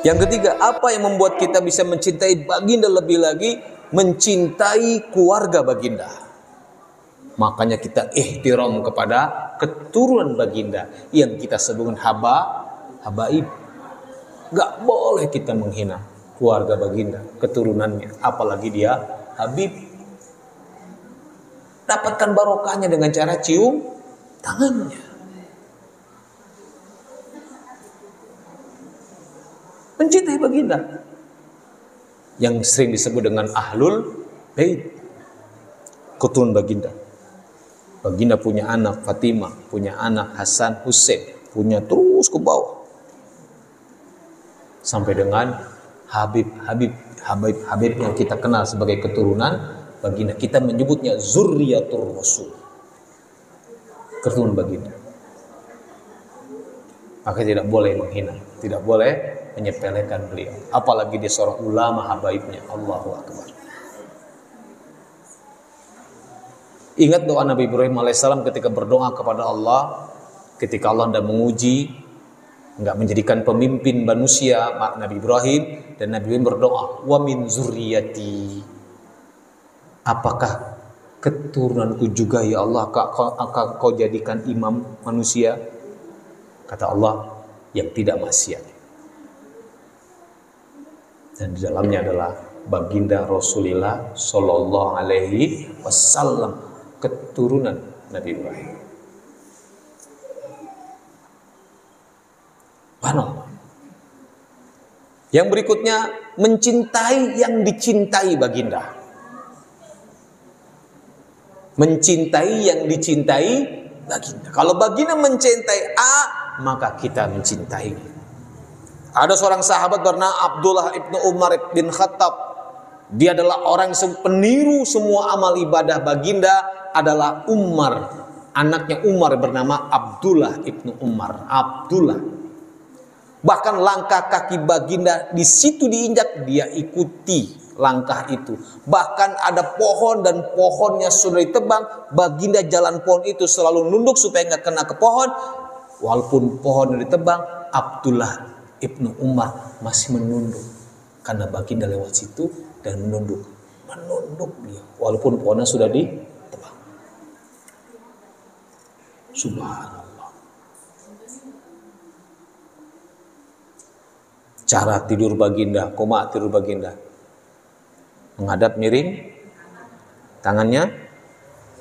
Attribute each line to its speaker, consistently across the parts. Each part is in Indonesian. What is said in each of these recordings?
Speaker 1: Yang ketiga, apa yang membuat kita bisa mencintai baginda lebih lagi? Mencintai keluarga baginda. Makanya kita ihtiram kepada keturunan baginda yang kita sebut habaib. Gak boleh kita menghina keluarga baginda, keturunannya, apalagi dia habib. Dapatkan barokahnya dengan cara cium tangannya. Mencintai baginda yang sering disebut dengan ahlul bait, keturunan baginda. Baginda punya anak Fatimah, punya anak Hasan Hussein, punya terus ke bawah sampai dengan Habib yang kita kenal sebagai keturunan baginda. Kita menyebutnya zurriyatur rasul, keturunan baginda. Maka tidak boleh menghina, tidak boleh menyepelekan beliau, apalagi dia seorang ulama habaibnya. Allahu Akbar. Ingat doa Nabi Ibrahim alaihissalam ketika berdoa kepada Allah, ketika Allah hendak menguji, enggak menjadikan pemimpin manusia. Nabi Ibrahim berdoa, wa min zurriyati, apakah keturunanku juga ya Allah kau jadikan imam manusia? Kata Allah, yang tidak maksiat. Dan di dalamnya adalah baginda Rasulullah Sallallahu Alaihi Wasallam, keturunan Nabi Ibrahim. Subhanallah. Yang berikutnya, mencintai yang dicintai baginda. Mencintai yang dicintai baginda. Kalau baginda mencintai A, maka kita mencintai. Ada seorang sahabat bernama Abdullah ibnu Umar bin Khattab. Dia adalah orang yang peniru semua amal ibadah baginda adalah Umar. Anaknya Umar bernama Abdullah ibnu Umar. Abdullah. Bahkan langkah kaki baginda di situ diinjak, dia ikuti langkah itu. Bahkan ada pohon dan pohonnya sudah ditebang, baginda jalan pohon itu selalu nunduk supaya nggak kena ke pohon. Walaupun pohon ditebang, Abdullah Ibnu Umar masih menunduk karena baginda lewat situ dan menunduk dia walaupun pohonnya sudah ditebang. Subhanallah. Cara tidur baginda, koma tidur baginda, menghadap miring, tangannya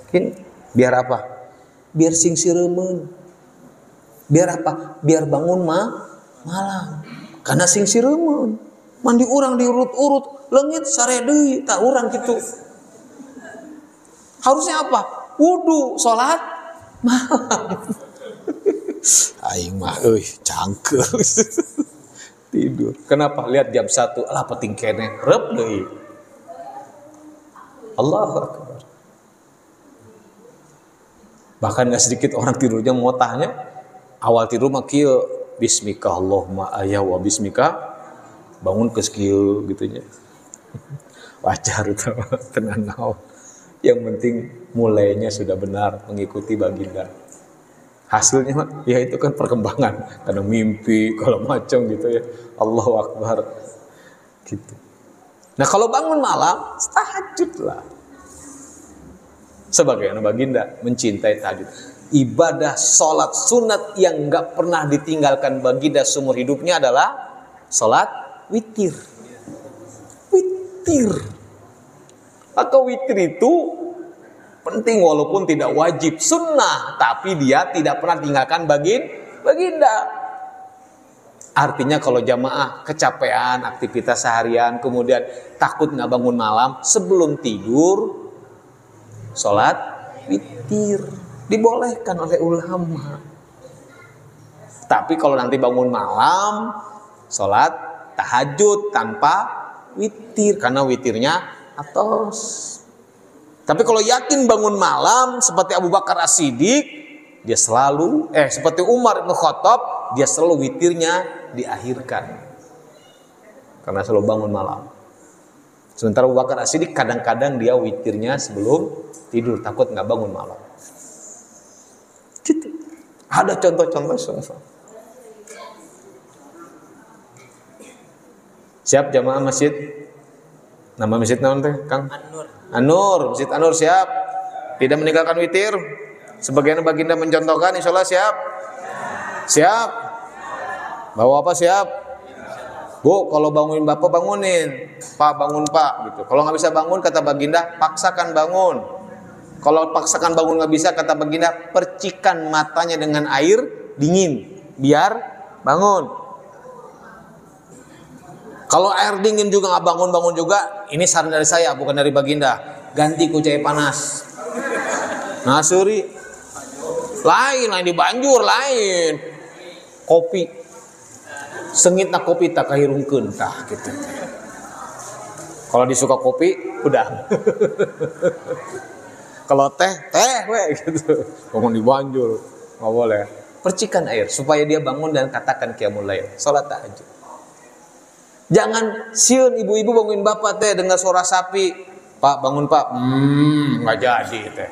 Speaker 1: mungkin biar apa? Biar sing siremen. Biar apa? Biar bangun malam. Karena sing siremen mandi urang diurut-urut leungit sare deui tak urang gitu. Harusnya apa? Wudu, salat malam. Aing mah euy cangkel. Tidur. Kenapa? Lihat jam 1 alah penting kene rep deui. Allahu Akbar. Bahkan gak sedikit orang tidurnya motahnya awal tidur mah kieu, bismika Allahumma ayah wa bismika, bangun ke skill gitunya. Wajar itu tenang naon. Yang penting mulainya sudah benar mengikuti baginda. Hasilnya ya itu kan perkembangan, karena mimpi kalau macam gitu ya. Allahu Akbar gitu. Nah kalau bangun malam tahajudlah. Sebagai anak baginda mencintai tahajud. Ibadah sholat sunat yang gak pernah ditinggalkan baginda seumur hidupnya adalah sholat witir. Witir. Maka witir itu penting walaupun tidak wajib, sunnah, tapi dia tidak pernah tinggalkan baginda. Artinya kalau jamaah kecapean aktivitas seharian, kemudian takut gak bangun malam, sebelum tidur sholat witir. Dibolehkan oleh ulama. Tapi kalau nanti bangun malam, sholat tahajud tanpa witir, karena witirnya atos. Tapi kalau yakin bangun malam seperti Abu Bakar As-Siddiq, dia selalu seperti Umar bin Khattab, dia selalu witirnya diakhirkan. Karena selalu bangun malam. Sementara Abu Bakar As-Siddiq kadang-kadang dia witirnya sebelum tidur, takut nggak bangun malam. Gitu. Ada contoh-contoh semua. Siap jamaah masjid? Nama masjid naon teh, Kang?
Speaker 2: An-Nur.
Speaker 1: An-Nur, Masjid An-Nur siap? Tidak meninggalkan witir? Sebagian baginda mencontohkan, insyaallah siap? Siap? Bawa apa siap? Bu, kalau bangunin bapak bangunin, Pak bangun Pak, gitu. Kalau nggak bisa bangun kata baginda, paksakan bangun. Kalau paksakan bangun nggak bisa kata baginda, percikan matanya dengan air dingin, biar bangun. Kalau air dingin juga nggak bangun-bangun juga, ini saran dari saya, bukan dari baginda. Ganti ku cai panas. Nah suri, lain di banjur lain. Kopi, sengit nak kopi tak kahirungkeun tah gitu. Kalau disuka kopi, udah. Kalau teh, we gitu. Bangun di banjur, nggak boleh. Percikan air supaya dia bangun dan katakan qiyamul lail, salat tahajud. Jangan sieun ibu-ibu bangunin bapak teh dengar suara sapi. Pak bangun Pak. Nggak jadi teh.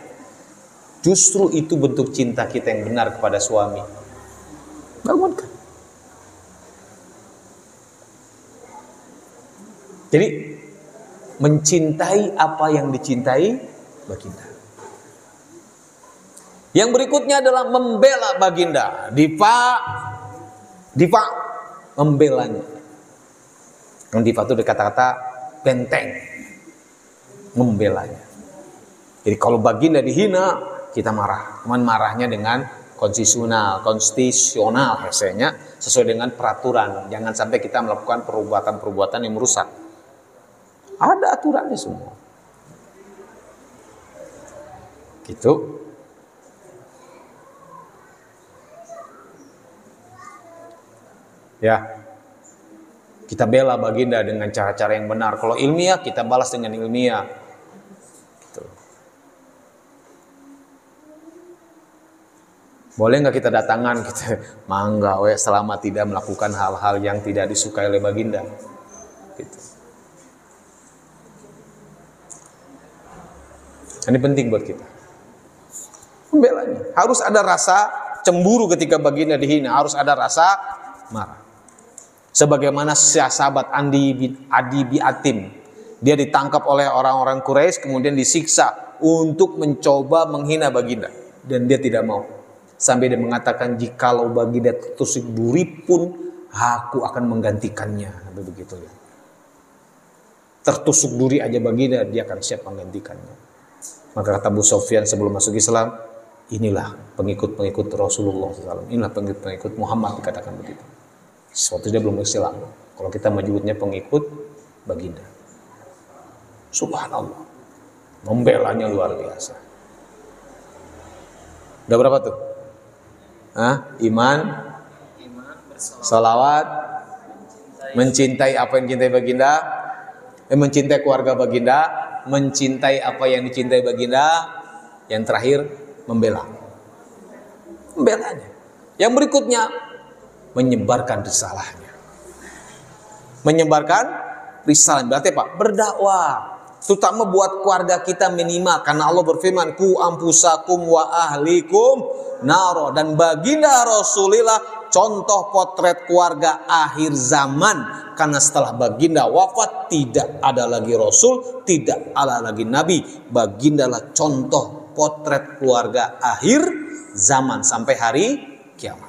Speaker 1: Justru itu bentuk cinta kita yang benar kepada suami. Bangunkan. Jadi mencintai apa yang dicintai baginda. Yang berikutnya adalah membela baginda. Diva membelanya. Yang diva itu kata-kata benteng, membelanya. Jadi kalau baginda dihina, kita marah. Cuman marahnya dengan konstitusional hasilnya sesuai dengan peraturan. Jangan sampai kita melakukan perbuatan-perbuatan yang merusak. Ada aturannya semua. Gitu. Ya. Kita bela baginda dengan cara-cara yang benar. Kalau ilmiah, kita balas dengan ilmiah. Gitu. Boleh nggak kita datangan? Kita mangga, selama tidak melakukan hal-hal yang tidak disukai oleh baginda. Gitu. Ini penting buat kita. Membelanya. Harus ada rasa cemburu ketika baginda dihina. Harus ada rasa marah. Sebagaimana sahabat Adi bin Atim, dia ditangkap oleh orang-orang Quraisy kemudian disiksa untuk mencoba menghina baginda dan dia tidak mau. Sampai dia mengatakan jikalau baginda tertusuk duri pun aku akan menggantikannya. Begitu ya. Tertusuk duri aja baginda dia akan siap menggantikannya. Maka kata Abu Sufyan sebelum masuk Islam, inilah pengikut-pengikut Rasulullah SAW. Inilah pengikut-pengikut Muhammad dikatakan begitu. Sesuatu dia belum Islam. Kalau kita menyebutnya pengikut baginda. Subhanallah. Membelanya luar biasa. Udah berapa tuh? Iman, salawat, mencintai apa yang dicintai baginda, mencintai keluarga baginda, mencintai apa yang dicintai baginda, yang terakhir membela. Membelanya. Yang berikutnya menyebarkan risalahnya. Menyebarkan risalah berarti apa? Berdakwah. Terutama buat keluarga kita minimal karena Allah berfirman ku ampusakum wa ahlikum naro, dan baginda Rasulullah contoh potret keluarga akhir zaman karena setelah baginda wafat tidak ada lagi Rasul, tidak ada lagi Nabi. Baginda lah contoh potret keluarga akhir zaman sampai hari kiamat.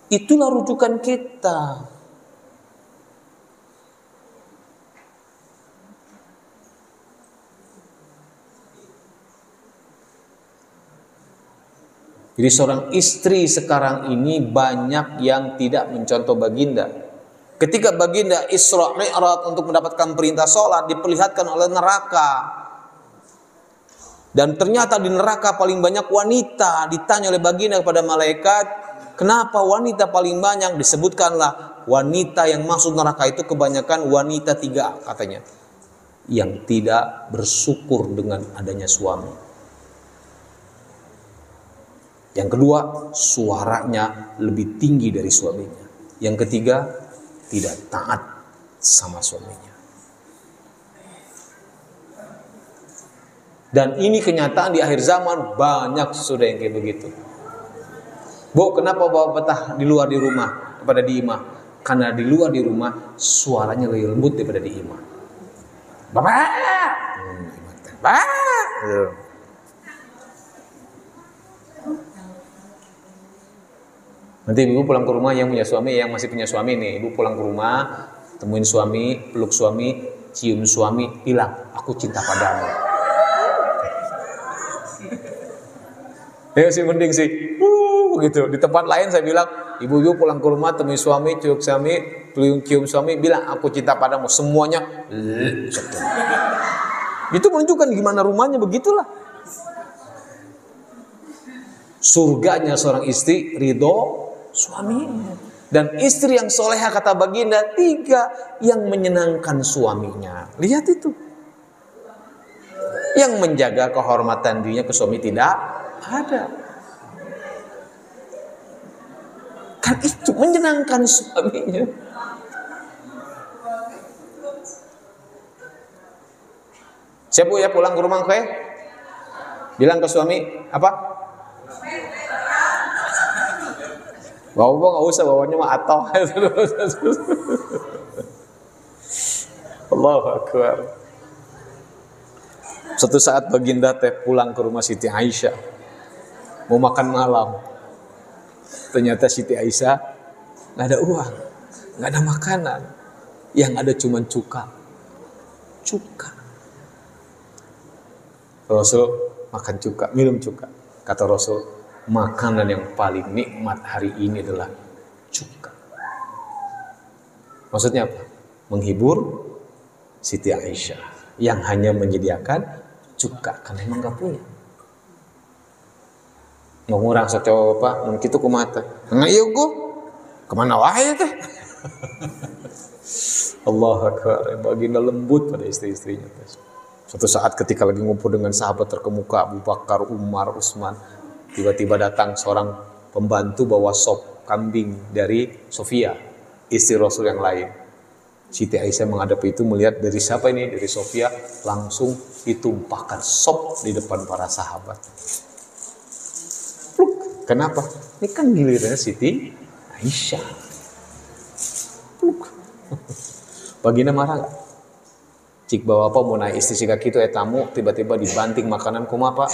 Speaker 1: Itulah rujukan kita. Jadi seorang istri sekarang ini banyak yang tidak mencontoh baginda. Ketika baginda Isra Mi'raj untuk mendapatkan perintah sholat diperlihatkan oleh neraka. Dan ternyata di neraka paling banyak wanita. Ditanya oleh baginda kepada malaikat, kenapa wanita paling banyak? Disebutkanlah wanita yang masuk neraka itu kebanyakan wanita 3 katanya. Yang tidak bersyukur dengan adanya suami. Yang kedua, suaranya lebih tinggi dari suaminya. Yang ketiga, tidak taat sama suaminya. Dan ini kenyataan di akhir zaman banyak sudah yang kayak begitu. Bu, kenapa bawa betah di luar di rumah kepada di imah? Karena di luar di rumah suaranya lebih lembut daripada di imam. Bapak, Bapak. Nanti ibu pulang ke rumah yang punya suami, yang masih punya suami nih, ibu pulang ke rumah, temuin suami, peluk suami, cium suami, bilang, aku cinta padamu. Ya sih mending sih, gitu. Di tempat lain saya bilang, ibu-ibu pulang ke rumah, temuin suami, cium suami, bilang, aku cinta padamu. Semuanya, itu menunjukkan gimana rumahnya, begitulah. Surganya seorang istri, ridho suaminya. Dan istri yang soleha kata baginda 3 yang menyenangkan suaminya. Lihat itu. Yang menjaga kehormatan dirinya ke suami tidak ada. Kan itu menyenangkan suaminya. Siapa ya pulang ke rumah gue? Bilang ke suami apa? Bawa nggak usah, bawanya mah atau. Allahu Akbar. Suatu saat baginda teh pulang ke rumah Siti Aisyah mau makan malam. Ternyata Siti Aisyah nggak ada uang, nggak ada makanan, yang ada cuma cuka. Rasul makan cuka, minum cuka. Kata Rasul, makanan yang paling nikmat hari ini adalah cuka. Maksudnya apa? Menghibur Siti Aisyah yang hanya menyediakan cuka karena emang gak punya. Mau ngurang secoba bapak, mungkin itu kumata. Nggak iya gua, kemana wahai teh? Allah Akbar, baginda lembut pada istri-istrinya. Suatu saat ketika lagi ngumpul dengan sahabat terkemuka Abu Bakar, Umar, Utsman, tiba-tiba datang seorang pembantu bawa sop kambing dari Sofia, istri Rasul yang lain. Siti Aisyah menghadap itu melihat dari siapa ini? Dari Sofia, langsung ditumpahkan sop di depan para sahabat. Pluk. Kenapa? Ini kan gilirannya Siti Aisyah. Pluk. Baginda marah gak? Cik bawa apa mau naik istri si kaki itu tamu, tiba-tiba dibanting makanan kumapa.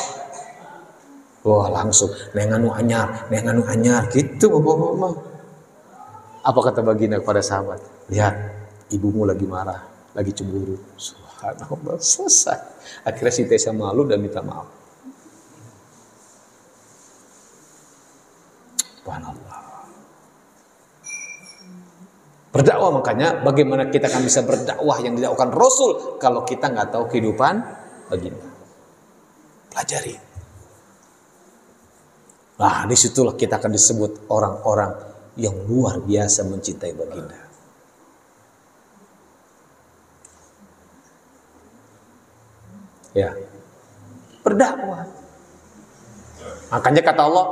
Speaker 1: Wah langsung nenganu anyar gitu bapak-bapak. Apa kata baginda kepada sahabat? Lihat, ibumu lagi marah, lagi cemburu. Subhanallah, selesai. Akhirnya Siti Aisyah malu dan minta maaf. Subhanallah. Berdakwah, makanya bagaimana kita akan bisa berdakwah yang didakwakan Rasul kalau kita nggak tahu kehidupan baginda. Pelajari. Nah, disitulah kita akan disebut orang-orang yang luar biasa mencintai baginda. Ya, berdakwah. Makanya kata Allah,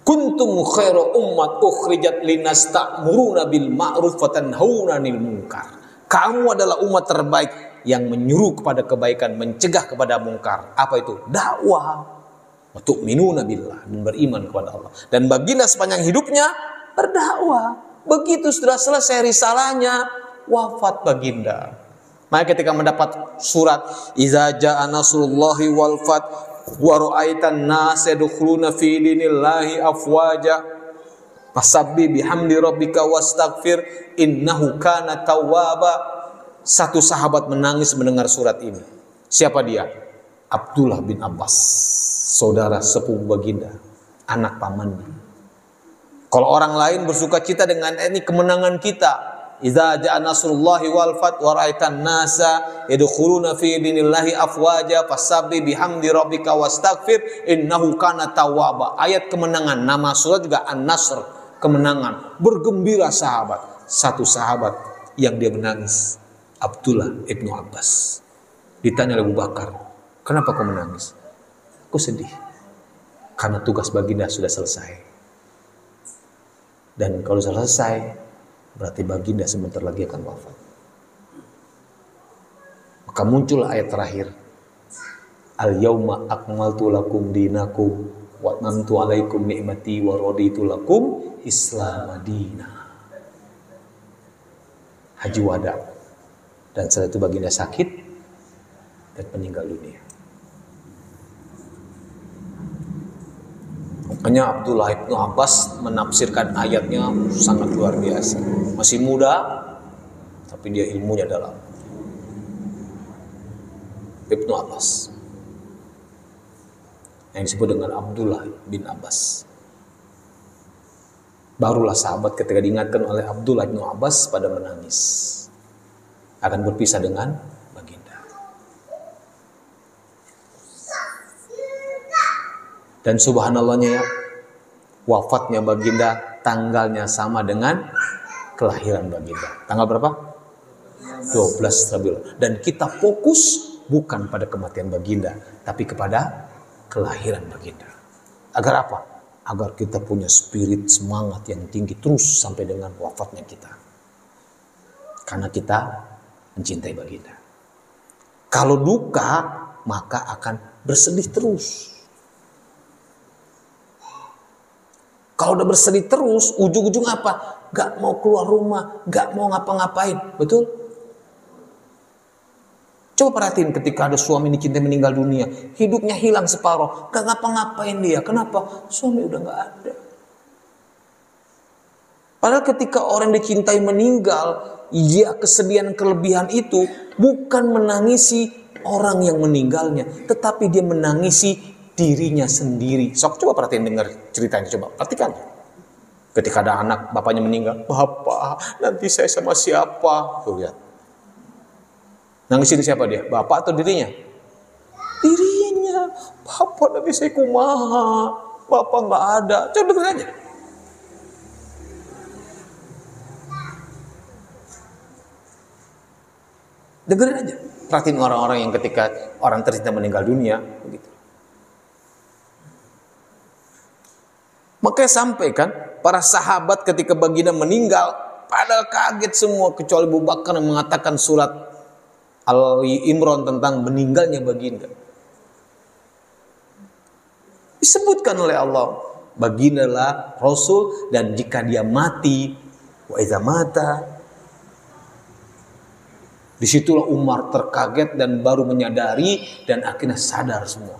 Speaker 1: kuntum khairu ummat ukhrijat linnas ta'muruna bil ma'ruf wa tanhauna 'anil munkar. Kamu adalah umat terbaik yang menyuruh kepada kebaikan, mencegah kepada mungkar. Apa itu? Dakwah. Wa tu'minuna billah, dan beriman kepada Allah. Dan baginda sepanjang hidupnya berdakwah. Begitu sudah selesai risalahnya, wafat baginda. Maka ketika mendapat surat iza jaa nasrullahi wal fath wa ra'aitan nas yadkhuluna fi dinillahi afwaja fasabbih bihamdi rabbika wastaghfir innahu kana tawwaba. Satu sahabat menangis mendengar surat ini. Siapa dia? Abdullah bin Abbas, saudara sepupu baginda, anak pamannya. Kalau orang lain bersuka cita dengan ini kemenangan kita, idza jaa nasrullahi wal fath wa ra'aitan nasa yadkhuluna fi dinillahi afwaja fasabbih bihamdi rabbika wastaghfir innahu kana tawwaba. Ayat kemenangan, nama surat juga An-Nasr, kemenangan. Bergembira sahabat. Satu sahabat yang dia menangis, Abdullah ibnu Abbas. Ditanya oleh Abu Bakar, kenapa kau menangis? Aku sedih karena tugas baginda sudah selesai. Dan kalau selesai, berarti baginda sebentar lagi akan wafat. Maka muncul ayat terakhir, al-yauma akmaltu lakum dinakum wa atmamtu alaikum ni'mati wa raditu lakum Islam madina. haji wada. Dan setelah itu baginda sakit dan meninggal dunia. Makanya Abdullah ibnu Abbas menafsirkan ayatnya sangat luar biasa. Masih muda, tapi dia ilmunya dalam. Ibnu Abbas, yang disebut dengan Abdullah bin Abbas. Barulah sahabat ketika diingatkan oleh Abdullah bin Abbas pada menangis akan berpisah dengan baginda. Dan subhanallahnya ya, wafatnya baginda tanggalnya sama dengan kelahiran baginda. Tanggal berapa? 12 Rabiul. Dan kita fokus bukan pada kematian baginda, tapi kepada kelahiran baginda. Agar apa? Agar kita punya spirit semangat yang tinggi terus sampai dengan wafatnya kita. Karena kita mencintai baginda. Kalau duka, maka akan bersedih terus. Kalau udah bersedih terus, ujung-ujung apa? Gak mau keluar rumah, gak mau ngapa-ngapain. Betul? Coba perhatiin ketika ada suami dicintai meninggal dunia, hidupnya hilang separuh, gak ngapa-ngapain dia. Kenapa? Suami udah gak ada. Padahal ketika orang dicintai meninggal, ya kesedihan kelebihan itu bukan menangisi orang yang meninggalnya, tetapi dia menangisi dirinya sendiri. Sok coba perhatiin, dengar ceritanya, coba perhatikan. Ketika ada anak, bapaknya meninggal, "Bapak, nanti saya sama siapa?" Tuh lihat. Nangisin siapa dia? Bapak atau dirinya? Dirinya. "Bapak, nanti saya kumaha. Bapak nggak ada." Coba dengar aja. Dengerin aja. Perhatiin orang-orang yang ketika orang tercinta meninggal dunia, begitu. Makanya sampaikan para sahabat ketika baginda meninggal, padahal kaget semua kecuali Abu Bakar yang mengatakan surat Al-Imran tentang meninggalnya baginda. Disebutkan oleh Allah, baginda lah Rasul, dan jika dia mati, wa idza mata, disitulah Umar terkaget dan baru menyadari dan akhirnya sadar semua.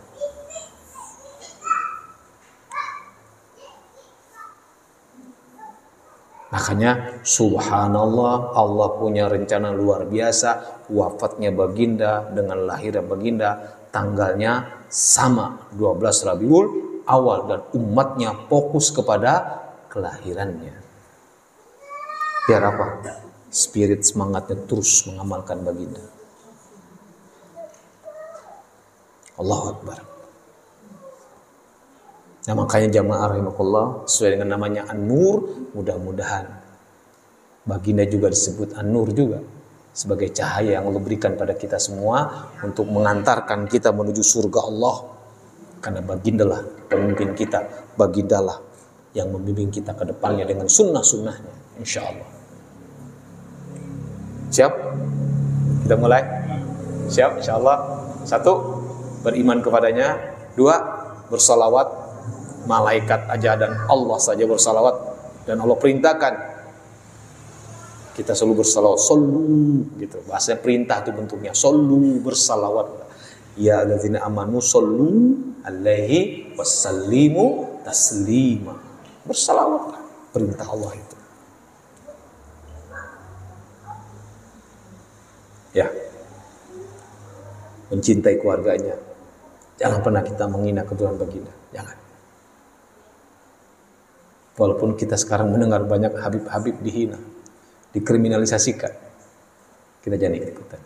Speaker 1: Makanya subhanallah, Allah punya rencana luar biasa. Wafatnya baginda dengan lahirnya baginda tanggalnya sama, 12 Rabiul Awal, dan umatnya fokus kepada kelahirannya. Biar apa? Spirit semangatnya terus mengamalkan baginda. Allahu Akbar. Nah, makanya jamaah rahimakumullah, sesuai dengan namanya An-Nur, mudah-mudahan baginda juga disebut An-Nur juga, sebagai cahaya yang Allah berikan pada kita semua untuk mengantarkan kita menuju surga Allah. Karena bagindalah pemimpin kita, bagindalah yang membimbing kita ke depannya dengan sunnah-sunnahnya, insya Allah. Siap? Kita mulai? Siap, insya Allah. 1, beriman kepadanya. 2, bersalawat. Malaikat aja dan Allah saja bersalawat, dan Allah perintahkan kita selalu bersalawat, sallu gitu. Bahasanya perintah itu bentuknya, sallu, bersalawat. Ya alladzina amanu sallu alaihi wasallimu taslima. Bersalawatlah, perintah Allah itu. Ya. Mencintai keluarganya. Jangan pernah kita menghina keturunan baginda, jangan. Walaupun kita sekarang mendengar banyak Habib-Habib dihina, dikriminalisasikan, kita jangan ikut-ikutan.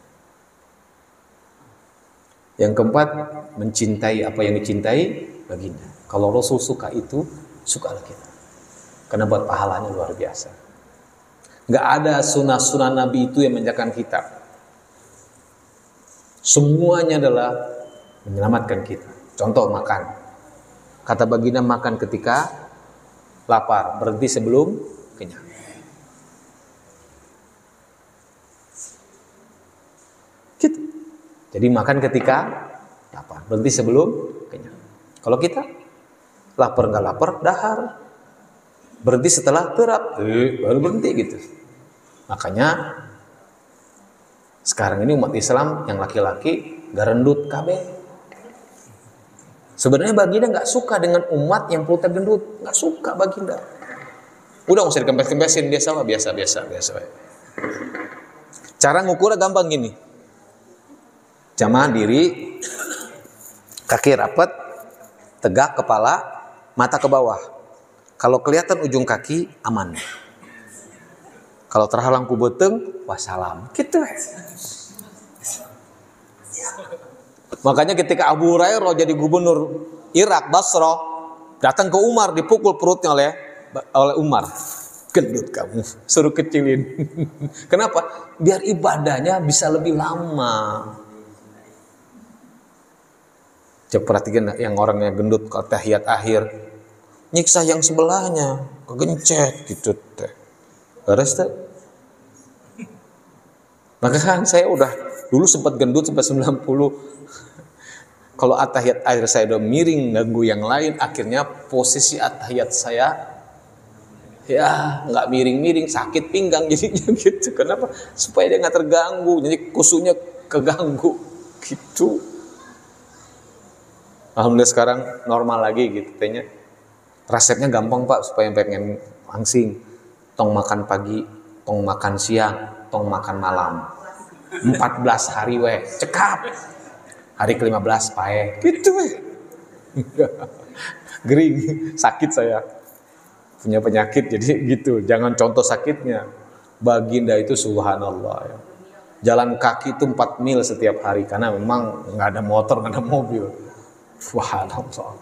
Speaker 1: Yang keempat, mencintai apa yang dicintai baginda. Kalau Rasul suka itu, sukalah kita. Karena buat pahalanya luar biasa. Gak ada sunnah-sunnah Nabi itu yang menjaga kita. Semuanya adalah menyelamatkan kita. Contoh makan. Kata baginda, makan ketika lapar, berhenti sebelum kenyang. Gitu. Jadi makan ketika lapar, berhenti sebelum kenyang. Kalau kita lapar nggak lapar, dahar, berhenti setelah terap, baru berhenti gitu. Makanya Sekarang ini umat Islam yang laki-laki garendut KB. Sebenarnya baginda nggak suka dengan umat yang perutnya gendut, nggak suka baginda. Udah nggak usah dikempes-kempesin, dia sama biasa. Cara ngukurnya gampang gini. Jamaah diri, kaki rapat, tegak kepala, mata ke bawah. Kalau kelihatan ujung kaki, aman. Kalau terhalang ku beteng, wassalam. Gitu. Makanya ketika Abu Hurairah jadi gubernur Irak, Basrah, datang ke Umar, dipukul perutnya oleh Umar. Gendut kamu, suruh kecilin. Kenapa? Biar ibadahnya bisa lebih lama. Coba perhatikan yang orangnya gendut ke tahiyat akhir, nyiksa yang sebelahnya, kegencet gitu teh. Beres teh. Maka kan saya udah dulu sempat gendut sampai 90. Kalau atahiyat akhir saya udah miring ganggu yang lain, akhirnya posisi atahiyat saya ya nggak miring-miring, sakit pinggang jadinya gitu. Kenapa? Supaya dia nggak terganggu, jadi kusunya keganggu gitu. Alhamdulillah sekarang normal lagi gitu tehnya. Resepnya gampang Pak, supaya pengen langsing. Tong makan pagi, tong makan siang, tong makan malam. 14 hari weh, cekap. Hari ke-15 pae. Gitu weh. Gering, sakit saya. Punya penyakit jadi gitu. Jangan contoh sakitnya. Baginda itu subhanallah ya. Jalan kaki itu 4 mil setiap hari karena memang nggak ada motor, nggak ada mobil. Subhanallah.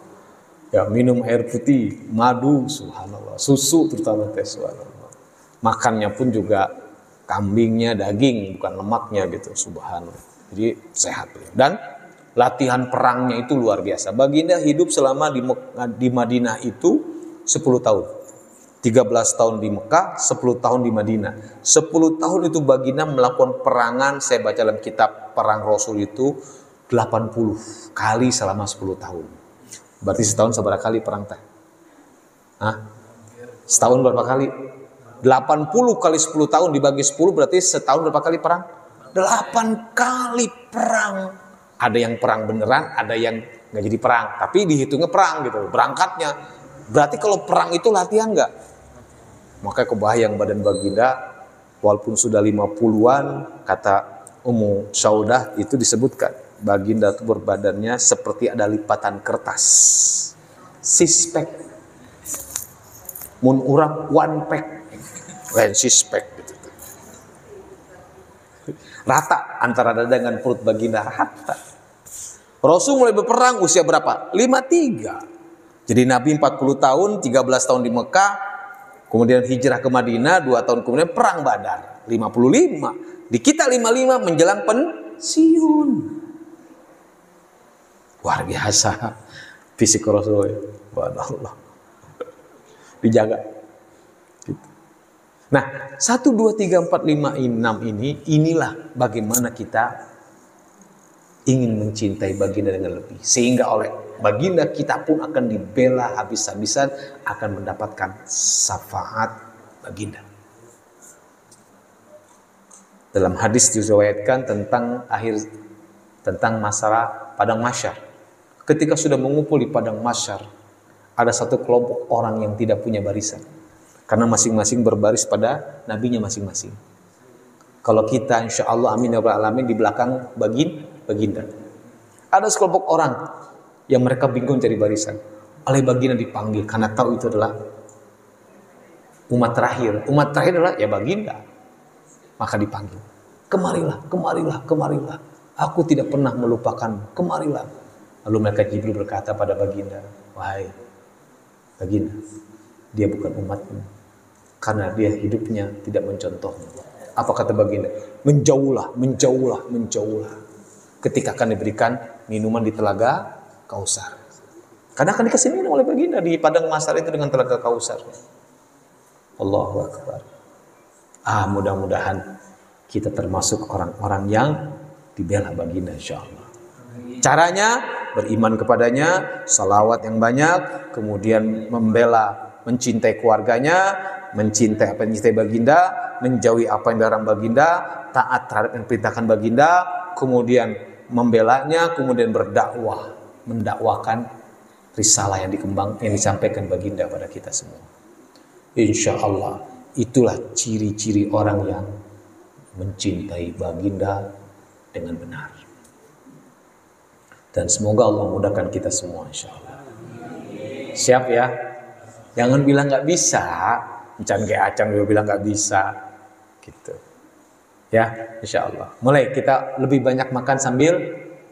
Speaker 1: Ya, minum air putih, madu, subhanallah. Susu terutama teh, subhanallah. Makannya pun juga kambingnya daging, bukan lemaknya gitu, subhanallah. Jadi sehat ya. Dan latihan perangnya itu luar biasa. Baginda hidup selama di Madinah itu 10 tahun. 13 tahun di Mekah, 10 tahun di Madinah. 10 tahun itu baginda melakukan perangan, saya baca dalam kitab Perang Rasul itu 80 kali selama 10 tahun. Berarti setahun seberapa kali perang teh? Hah? Setahun berapa kali? 80 kali 10 tahun dibagi 10 berarti setahun berapa kali perang? 8 kali perang. Ada yang perang beneran, ada yang nggak jadi perang, tapi dihitungnya perang gitu, berangkatnya. Berarti kalau perang itu latihan nggak? Makanya kebayang badan baginda, walaupun sudah 50-an, kata Ummu Saudah itu disebutkan, baginda itu berbadannya seperti ada lipatan kertas. Sispek. Mun urang one pack. Lain sispek gitu. Rata antara dada dengan perut baginda, rata. Rasul mulai berperang usia berapa? 53. Jadi Nabi 40 tahun, 13 tahun di Mekah, kemudian hijrah ke Madinah, 2 tahun kemudian perang Badar, 55. Di kita 55 menjelang pensiun. Luar biasa fisik Rasul. Subhanallah. Dijaga. Gitu. Nah, 1, 2, 3, 4, 5, 6 inilah bagaimana kita ingin mencintai baginda dengan lebih. Sehingga oleh baginda kita pun akan dibela habis-habisan, akan mendapatkan syafaat baginda. Dalam hadis diriwayatkan tentang masalah padang mahsyar. Ketika sudah mengumpul di padang mahsyar, ada satu kelompok orang yang tidak punya barisan. Karena masing-masing berbaris pada nabinya masing-masing. Kalau kita insya Allah amin ya rabbal alamin di belakang baginda. Ada sekelompok orang yang mereka bingung cari barisan. Oleh baginda dipanggil karena tahu itu adalah umat terakhir. Umat terakhir adalah ya baginda. Maka dipanggil. Kemarilah. Aku tidak pernah melupakanmu. Kemarilah. Lalu malaikat Jibril berkata pada baginda, wahai baginda, dia bukan umatmu. Karena dia hidupnya tidak mencontohmu. Apa kata baginda? Menjauhlah. Ketika akan diberikan minuman di telaga Kausar. Karena akan dikasih minum oleh baginda di padang mahsyar itu dengan telaga Kausar. Allahu Akbar. Mudah-mudahan kita termasuk orang-orang yang dibela baginda insyaallah. Caranya beriman kepadanya, salawat yang banyak, kemudian mencintai keluarganya, mencintai baginda, menjauhi apa yang dilarang baginda, taat terhadap yang diperintahkan baginda, kemudian membelanya, kemudian berdakwah, mendakwakan risalah yang disampaikan baginda pada kita semua. Insya Allah itulah ciri-ciri orang yang mencintai baginda dengan benar. Dan semoga Allah mudahkan kita semua, insya Allah. Siap ya? Jangan bilang nggak bisa. Encan kayak Acang juga bilang nggak bisa, gitu. Ya, insya Allah. Mulai kita lebih banyak makan sambil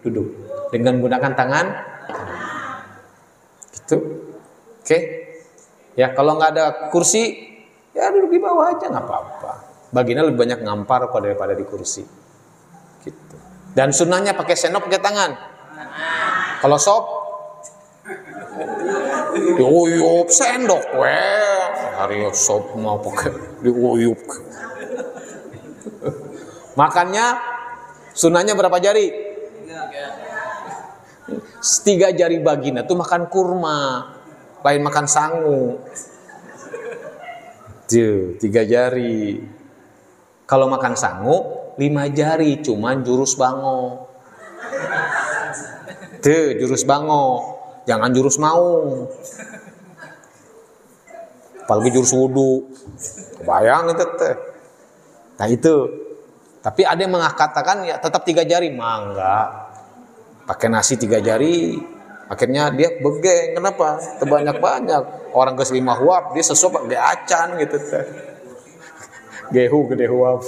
Speaker 1: duduk dengan menggunakan tangan. Gitu. Oke. Ya, kalau nggak ada kursi, ya duduk di bawah aja nggak apa-apa. Baginda lebih banyak ngampar daripada di kursi. Gitu. Dan sunnahnya pakai sendok, pakai tangan. Kalau sop, diuyup sendok, hari sop mau pakai diuyup. Makannya sunnahnya berapa jari? 3 jari baginda tuh makan kurma, lain makan sangu. Tuh 3 jari. Kalau makan sangu 5 jari, cuman jurus bango. Tuh jurus bango, jangan jurus maung. Apalagi jurus wudu, kebayang itu teh. Nah itu. Tapi ada yang mengatakan ya tetap 3 jari, mangga. Pakai nasi 3 jari, akhirnya dia begeng. Kenapa? Terbanyak-banyak. Orang ke 5 huap, dia sesop dia acan gitu teh. Gehu gede huap.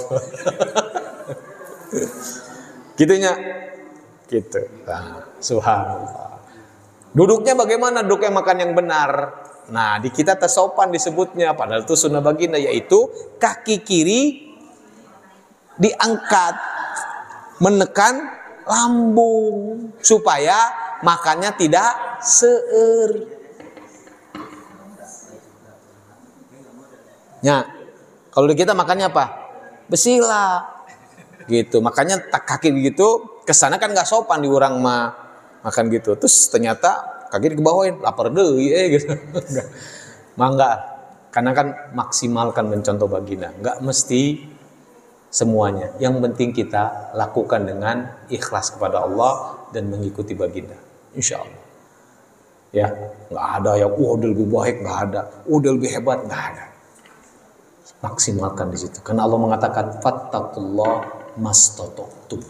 Speaker 1: Gitunya. Gitu. Nah, subhanallah. Duduknya bagaimana? Duduknya makan yang benar. Nah, di kita tersopan disebutnya, padahal itu sunnah baginda, yaitu kaki kiri diangkat menekan lambung supaya makannya tidak seueur. Ya, kalau di kita makannya apa? Besila. Gitu. Makanya kaki gitu kesana kan nggak sopan di orang mah makan gitu. Terus ternyata kaki dikebawain, lapar deui gitu. Mangga. Karena kan maksimalkan mencontoh baginda. Nggak mesti semuanya. Yang penting kita lakukan dengan ikhlas kepada Allah dan mengikuti baginda. Insya Allah. Ya, nggak ada yang udah lebih baik, nggak ada. Udah lebih hebat, nggak ada. Maksimalkan di situ. Karena Allah mengatakan fattaqullah mastata'tum.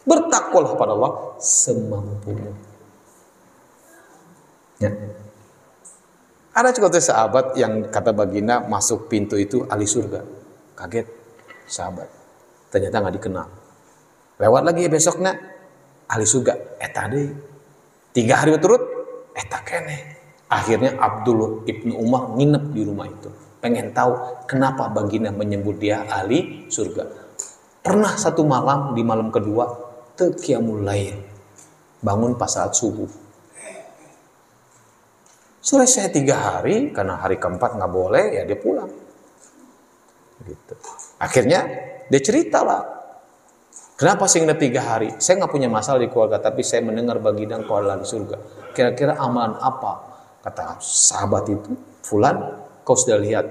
Speaker 1: Bertakwalah kepada Allah semampumu. Ya. Ada juga tuh sahabat yang kata baginda masuk pintu itu ahli surga. Kaget sahabat. Ternyata nggak dikenal. Lewat lagi besoknya ahli surga. Tadi 3 hari berturut tak kene. Akhirnya Abdullah ibnu Umar nginep di rumah itu. Pengen tahu kenapa baginda menyebut dia ahli surga. Pernah satu malam, di malam kedua qiyamul lail, bangun pas saat subuh. Selesai 3 hari, karena hari keempat nggak boleh, ya dia pulang. Gitu. Akhirnya dia cerita lah, kenapa sih nginep 3 hari? Saya nggak punya masalah di keluarga, tapi saya mendengar baginda engkau adalah di surga. Kira-kira amalan apa? Kata sahabat itu, Fulan, kau sudah lihat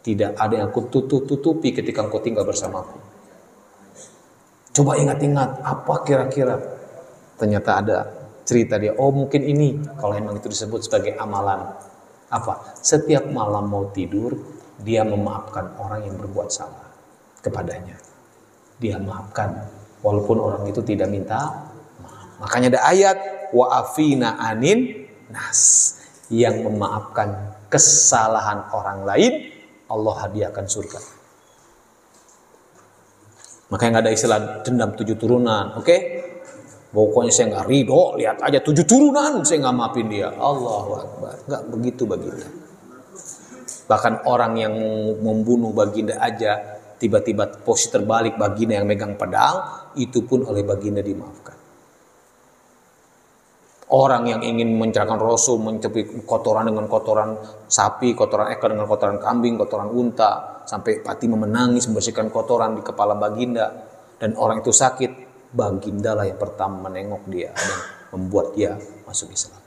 Speaker 1: tidak ada yang aku tutupi ketika engkau tinggal bersamaku. Coba ingat-ingat apa kira-kira. Ternyata ada cerita dia. Oh mungkin ini kalau memang itu disebut sebagai amalan. Apa? Setiap malam mau tidur dia memaafkan orang yang berbuat salah kepadanya. Dia maafkan walaupun orang itu tidak minta maaf. Makanya ada ayat wa afina anin nas, yang memaafkan kesalahan orang lain Allah hadiahkan surga. Makanya nggak ada istilah dendam 7 turunan, oke? Pokoknya saya nggak ridho, lihat aja 7 turunan saya nggak maafin dia. Allahu Akbar, nggak begitu baginda. Bahkan orang yang membunuh baginda aja tiba-tiba posisi terbalik, baginda yang megang pedang, itu pun oleh baginda dimaafkan. Orang yang ingin mencerahkan Rasul, mencepi kotoran dengan kotoran sapi, kotoran ekor dengan kotoran kambing, kotoran unta, sampai Fatimah menangis membersihkan kotoran di kepala baginda, dan orang itu sakit, baginda lah yang pertama menengok dia dan membuat dia masuk Islam.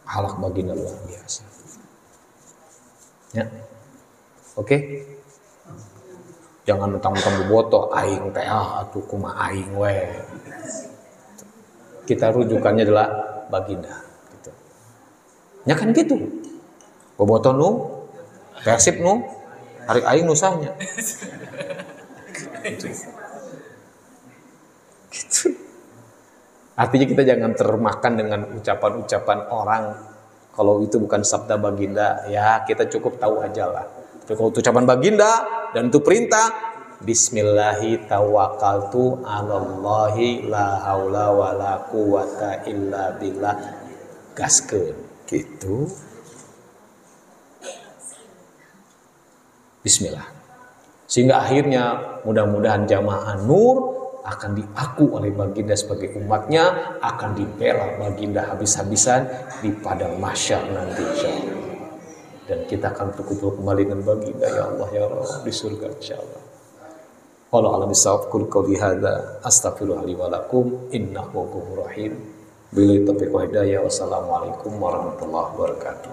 Speaker 1: Akhlak baginda luar biasa. Ya, oke. Jangan mentang-mentang bobotoh aing teh atuh kumaha aing we. Kita rujukannya adalah baginda gitu. Ya kan gitu. Bobotoh nu Persib nu hari aing nusanya. Gitu. Artinya kita jangan termakan dengan ucapan-ucapan orang. Kalau itu bukan sabda baginda, ya kita cukup tahu aja lah. Tapi kalau ucapan baginda dan itu perintah, Bismillahi tawakkaltu 'alallahi la haula wala quwata illa billah. Gaskeun gitu. Bismillah. Sehingga akhirnya mudah-mudahan jamaah Nur akan diaku oleh baginda sebagai umatnya, akan dibela baginda habis-habisan di padang mahsyar nanti insyaallah. Dan kita akan berkumpul kembali dengan baginda ya Allah ya Rabb di surga insyaallah. Wallahu a'lam bishawab. Qul qouli hadza astaghfirullah li wa lakum innahu ghafurur rahim. Billahi taufiq wa hidayah. Wassalamualaikum warahmatullahi wabarakatuh.